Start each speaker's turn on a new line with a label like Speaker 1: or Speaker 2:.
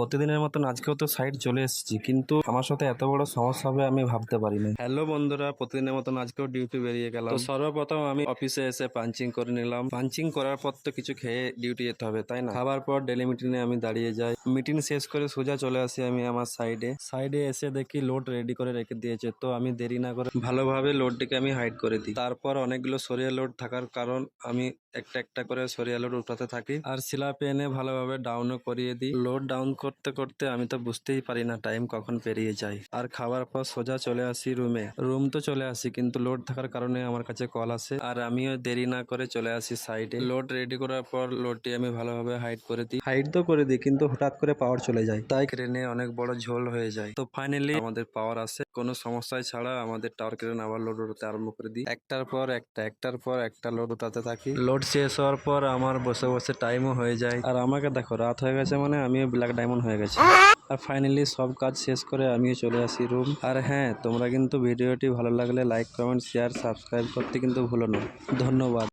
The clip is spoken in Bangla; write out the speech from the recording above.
Speaker 1: প্রতিদিনের মতন আজকেও তো সাইট চলে এসেছি, কিন্তু আমার সাথে এত বড় সমস্যা হবে আমি ভাবতে পারিনি। হ্যালো বন্ধুরা, প্রতিদিনের মতন আজকেও ডিউটি বেরিয়ে গেলাম। তো সর্বপ্রথম আমি অফিসে এসে পাঞ্চিং করে নিলাম। পাঞ্চিং করার পর তো কিছু খেয়ে ডিউটি যেতে হবে, তাই না? খাবার পর ডেলি মিটিংয়ে আমি দাঁড়িয়ে যাই। মিটিং শেষ করে সোজা চলে আসি আমি আমার সাইডে এসে দেখি লোড রেডি করে রেখে দিয়েছে। তো আমি দেরি না করে ভালোভাবে লোডটিকে আমি হাইড করে দিই। তারপর অনেকগুলো সরিয়া লোড থাকার কারণ আমি একটা একটা করে সরিয়া লোড উঠাতে থাকি আর স্ল্যাবে এনে ভালোভাবে ডাউনও করিয়ে দিই। লোড ডাউন করতে করতে আমি তো বুঝতেই পারি না টাইম কখন পেরিয়ে যায়। আর খাবার পর সোজা চলে আসি রুম তো চলে আসি, কিন্তু লোড থাকার কারণে আমার কাছে কল আসে আর আমিও দেরি না করে চলে আসি সাইডে। লোড রেডি করার পর লোডটি আমি ভালোভাবে হাইড তো করে দিই, কিন্তু হঠাৎ করে পাওয়ার চলে যায়, তাই ক্রেনে অনেক বড় ঝোল হয়ে যায়। তো ফাইনালি আমাদের পাওয়ার আসে কোনো সমস্যায় ছাড়া। আমাদের টাওয়ার ক্রেন আবার লোড উঠাতে আরম্ভ করে দিই। একটার পর একটা লোড উঠাতে থাকি। লোড শেষ হওয়ার পর আমার বসে বসে টাইমও হয়ে যায়। আর আমাকে দেখো, রাত হয়ে গেছে মানে আমিও ব্ল্যাক ডায়মন্ড হয়ে গেছি। আর ফাইনালি সব কাজ শেষ করে আমিও চলে আসি রুম। আর হ্যাঁ, তোমরা কিন্তু ভিডিওটি ভালো লাগলে লাইক, কমেন্ট, শেয়ার, সাবস্ক্রাইব করতে কিন্তু ভুলো না। ধন্যবাদ।